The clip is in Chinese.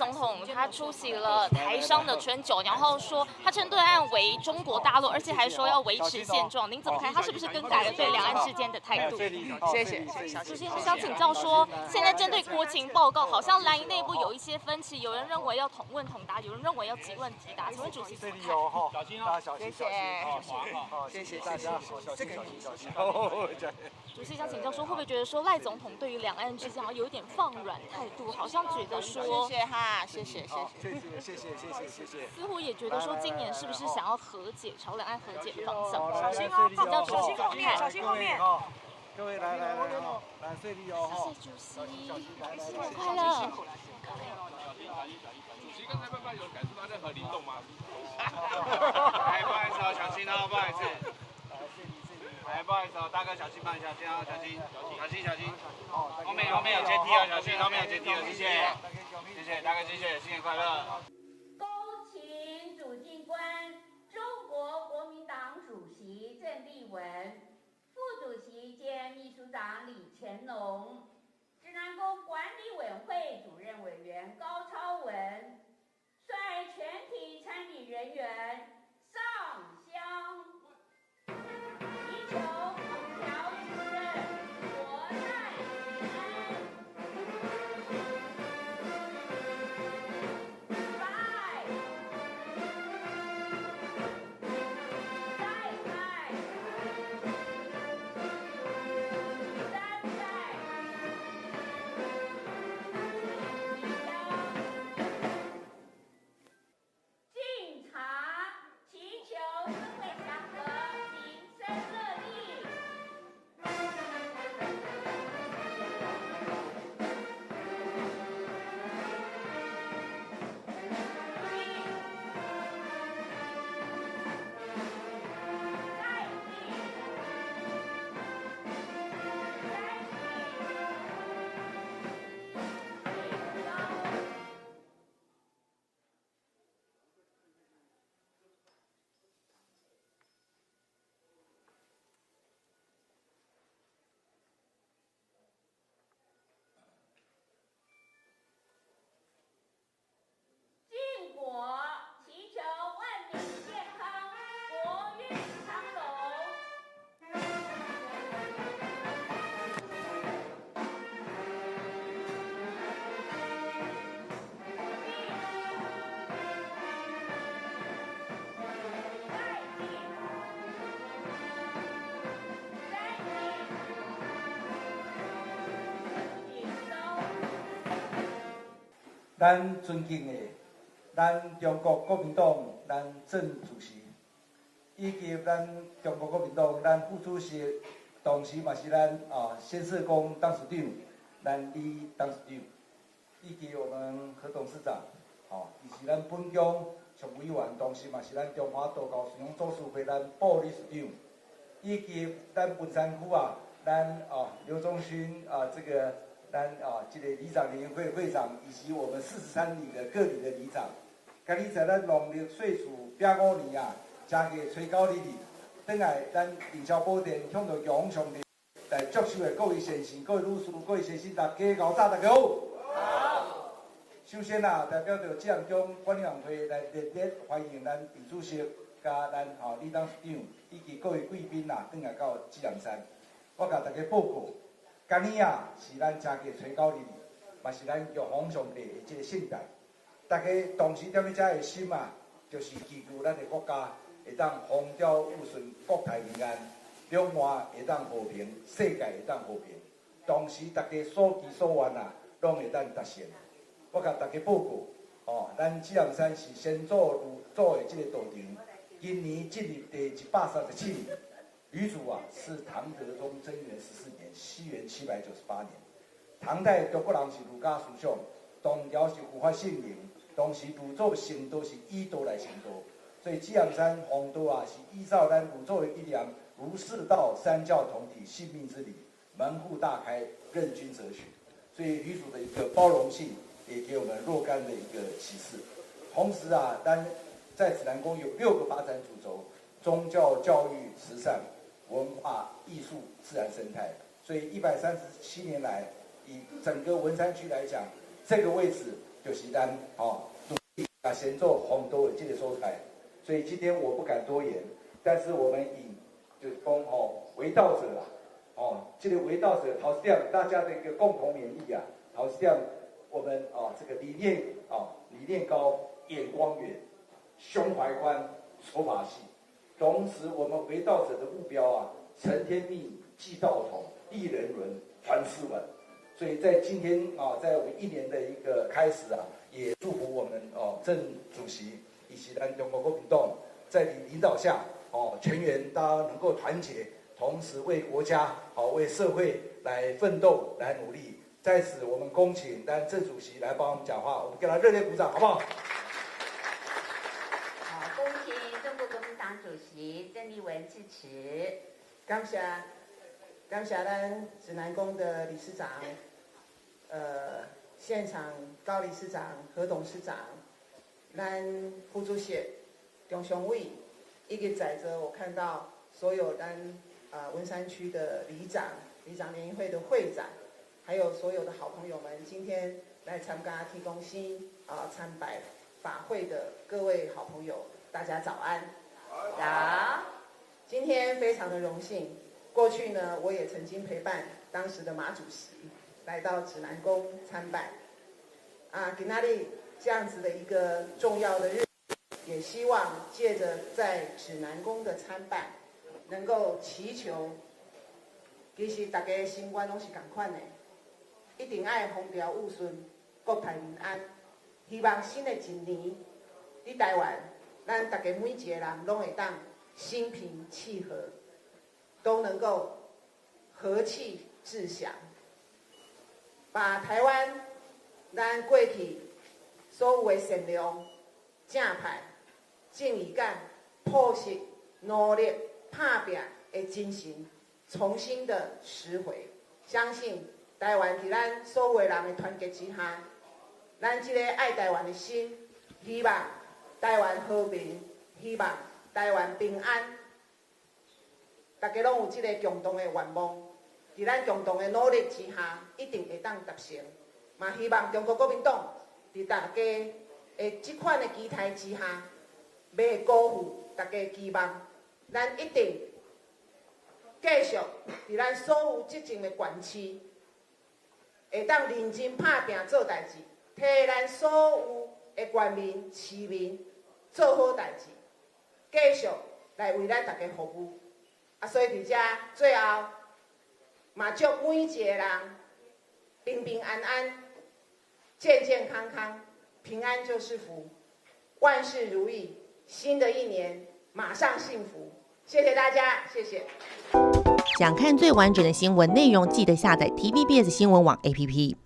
总统他出席了台商的春酒，然后说他称对岸为中国大陆，而且还说要维持现状。您怎么看？他是不是更改了对两岸之间的态度？谢谢。主席想请教说，现在针对国情报告，好像蓝营内部有一些分歧，有人认为要统问统答，有人认为要即问即答。请问主席怎么看？小心哦，大家小心，谢谢大家，这个小心。主席想请教说，会不会觉得说赖总统对于两岸之间有一点放软态度，好像觉得说，谢谢哈，谢谢。似乎也觉得说今年是不是想要和解，朝两岸和解的方向？小心哦，请教主席怎么看？小心后面。各位来，顺利哦！谢谢主席，新年快乐！主席刚才慢有感受到任何灵动吗？不好意思哦，小心哦，不好意思。不好意思哦，大哥小心慢一下，这样小心。后面有阶梯哦，小心后面有阶梯哦，谢谢大哥，谢谢，新年快乐。恭请主计官中国国民党主席郑丽文。副主席兼秘书长李乾隆，指南宫管理委员会主任委员高超文，率全体参礼人员上香，祈求风调雨顺，国泰民安。咱尊敬的咱中国国民党咱郑主席，以及咱中国国民党咱副主席，同时嘛是咱先社工董事长，咱李董事长，以及我们何董事长，以及咱本乡常委员，同时嘛是咱中华道教信仰组织会咱副理事长，以及咱文山区咱刘忠勋这个。咱这个里长联谊会会长，以及我们43里的各里的里长，今日在咱农历岁数85年加个吹高日，等来咱凌霄宝殿向着阳上帝来祝寿的各位先生、各位女士、各位先生，大家熬早，大家好。好。首先代表着这样中管理委员会来热烈欢迎咱李主席、加咱李董事长以及各位贵宾等来到志阳山，我甲大家报告。今年是咱正月初9日，嘛是咱玉皇上帝的这个圣诞。大家同时踮咧遮的心就是祈求咱的国家会当风调雨顺、国泰民安，两岸会当和平，世界会当和平。同时，大家所期所愿拢会当达成。我甲大家报告，咱志阳山是先祖祖的这个道场，今年进入第137年。吕祖是唐德宗贞元14年，西元798年。唐代中国人是儒家思想，唐朝是护法圣灵，当时儒祖成道是以道来成道，所以志阳山弘道是依照咱儒祖的理念，儒释道三教同体，性命之理，门户大开，任君择选。所以吕祖的一个包容性，也给我们若干的一个启示。同时咱在指南宫有6个发展主轴：宗教、教育、慈善。文化艺术、自然生态，所以137年来，以整个文山区来讲，这个位置就是咱先做红豆的这个所在，所以今天我不敢多言，但是我们以就是讲为道者啦，这个为道者，陶师店大家的一个共同勉励啊，陶师店我们这个理念高，眼光远，胸怀宽，手法细，同时我们为道者的目标啊，承天命，继道统，立人伦，传世文。所以在今天在我们1年的一个开始啊，也祝福我们郑主席以及咱中国国民党在你领导下全员大家能够团结，同时为国家为社会来奋斗来努力。在此，我们恭请咱郑主席来帮我们讲话，我们给他热烈鼓掌，好不好？好，恭请中国国民党主席郑丽文致辞。感谢咱指南宫的理事长，现场高理事长、何董事长，咱副主席中常委，以及在座我看到所有咱文山区的里长联谊会的会长，还有所有的好朋友们，今天来参加天公星参拜法会的各位好朋友，大家早安。早。今天非常的荣幸。过去呢，我也曾经陪伴当时的马主席来到指南宫参拜。今仔日这样子的一个重要的日子，也希望借着在指南宫的参拜，能够祈求，其实大家的心愿拢是同款的，一定爱风调雨顺，国泰民安。希望新的一年，伫台湾，咱大家每一个人拢会当心平气和。都能够和气致祥，把台湾咱过去所有的善良、正派、正义感、朴实、努力、打拼的精神，重新的拾回。相信台湾在咱所有的人的团结之下，咱这个爱台湾的心，希望台湾和平，希望台湾平安。大家拢有这个共同的愿望，在咱共同的努力之下，一定会当达成。嘛，希望中国国民党在大家的这款的期待之下，袂辜负大家的期望。咱一定继续在咱所有执政的县市，会当认真打拼做代志，替咱所有的县民、市民做好代志，继续来为咱大家服务。所以伫遮最后，嘛祝每一个人平平安安、健健康康，平安就是福，万事如意。新的一年马上幸福。谢谢大家，谢谢。想看最完整的新闻内容，记得下载 TVBS 新闻网 APP。